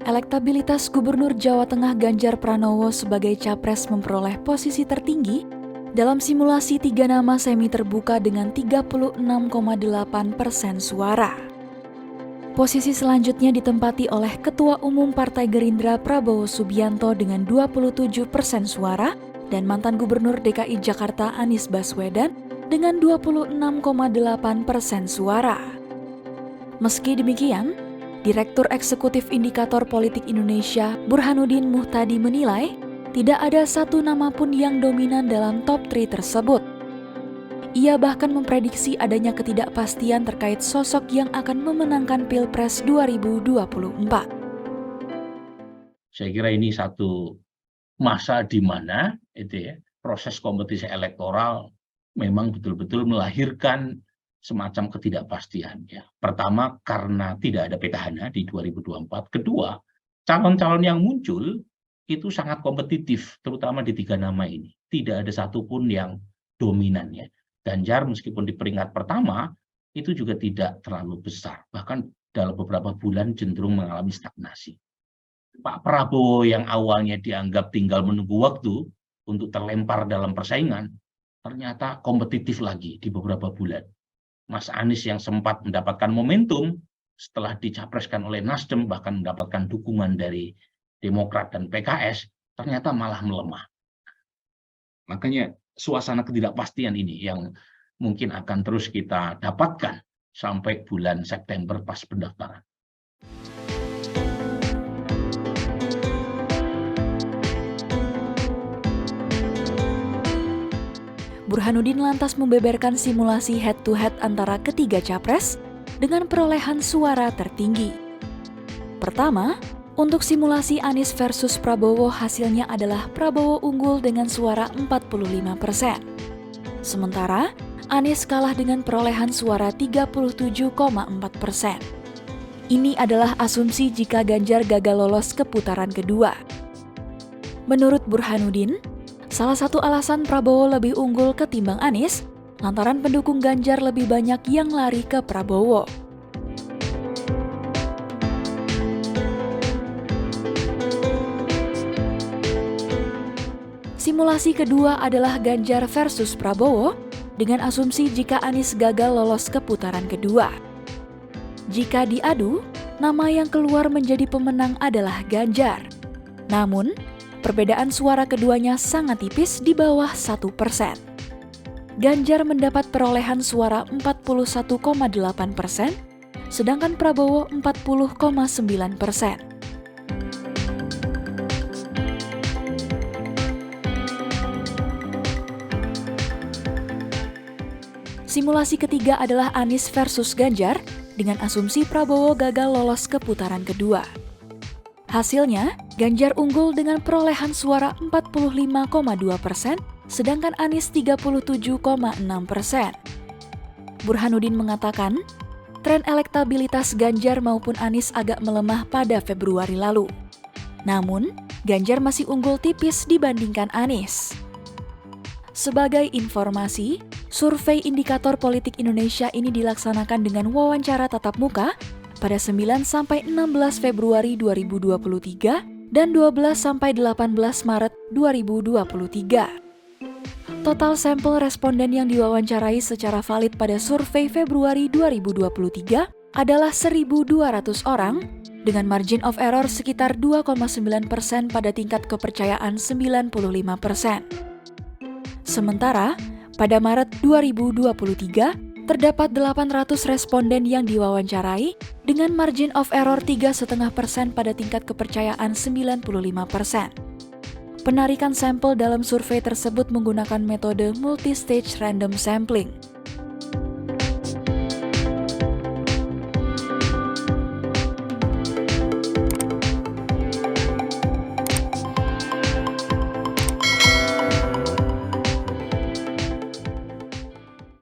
Elektabilitas Gubernur Jawa Tengah Ganjar Pranowo sebagai capres memperoleh posisi tertinggi dalam simulasi 3 nama semi terbuka dengan 36,8% suara. Posisi selanjutnya ditempati oleh Ketua Umum Partai Gerindra Prabowo Subianto dengan 27% suara dan mantan Gubernur DKI Jakarta Anies Baswedan dengan 26,8% suara. Meski demikian, Direktur Eksekutif Indikator Politik Indonesia Burhanuddin Muhtadi menilai tidak ada satu nama pun yang dominan dalam top 3 tersebut. Ia bahkan memprediksi adanya ketidakpastian terkait sosok yang akan memenangkan Pilpres 2024. Saya kira ini satu masa di mana proses kompetisi elektoral memang betul-betul melahirkan semacam ketidakpastian. Ya. Pertama, karena tidak ada petahana di 2024. Kedua, calon-calon yang muncul itu sangat kompetitif, terutama di 3 nama ini. Tidak ada satupun yang dominan. Ya. Ganjar meskipun di peringkat pertama, itu juga tidak terlalu besar. Bahkan dalam beberapa bulan cenderung mengalami stagnasi. Pak Prabowo yang awalnya dianggap tinggal menunggu waktu untuk terlempar dalam persaingan, ternyata kompetitif lagi di beberapa bulan. Mas Anies yang sempat mendapatkan momentum setelah dicapreskan oleh Nasdem, bahkan mendapatkan dukungan dari Demokrat dan PKS, ternyata malah melemah. Makanya suasana ketidakpastian ini yang mungkin akan terus kita dapatkan sampai bulan September pas pendaftaran. Burhanuddin lantas membeberkan simulasi head-to-head antara ketiga capres dengan perolehan suara tertinggi. Pertama, untuk simulasi Anies versus Prabowo hasilnya adalah Prabowo unggul dengan suara 45%. Sementara, Anies kalah dengan perolehan suara 37,4%. Ini adalah asumsi jika Ganjar gagal lolos ke putaran kedua. Menurut Burhanuddin, salah satu alasan Prabowo lebih unggul ketimbang Anies, lantaran pendukung Ganjar lebih banyak yang lari ke Prabowo. Simulasi kedua adalah Ganjar versus Prabowo dengan asumsi jika Anies gagal lolos ke putaran kedua. Jika diadu, nama yang keluar menjadi pemenang adalah Ganjar. Namun, perbedaan suara keduanya sangat tipis di bawah 1%. Ganjar mendapat perolehan suara 41,8%, sedangkan Prabowo 40,9%. Simulasi ketiga adalah Anies versus Ganjar dengan asumsi Prabowo gagal lolos ke putaran kedua. Hasilnya, Ganjar unggul dengan perolehan suara 45,2%, sedangkan Anies 37,6%. Burhanuddin mengatakan, tren elektabilitas Ganjar maupun Anies agak melemah pada Februari lalu. Namun, Ganjar masih unggul tipis dibandingkan Anies. Sebagai informasi, survei Indikator Politik Indonesia ini dilaksanakan dengan wawancara tatap muka pada 9-16 Februari 2023 dan 12-18 Maret 2023. Total sampel responden yang diwawancarai secara valid pada survei Februari 2023 adalah 1.200 orang dengan margin of error sekitar 2,9% pada tingkat kepercayaan 95%. Sementara, pada Maret 2023, terdapat 800 responden yang diwawancarai dengan margin of error 3,5% pada tingkat kepercayaan 95%. Penarikan sampel dalam survei tersebut menggunakan metode multi-stage random sampling.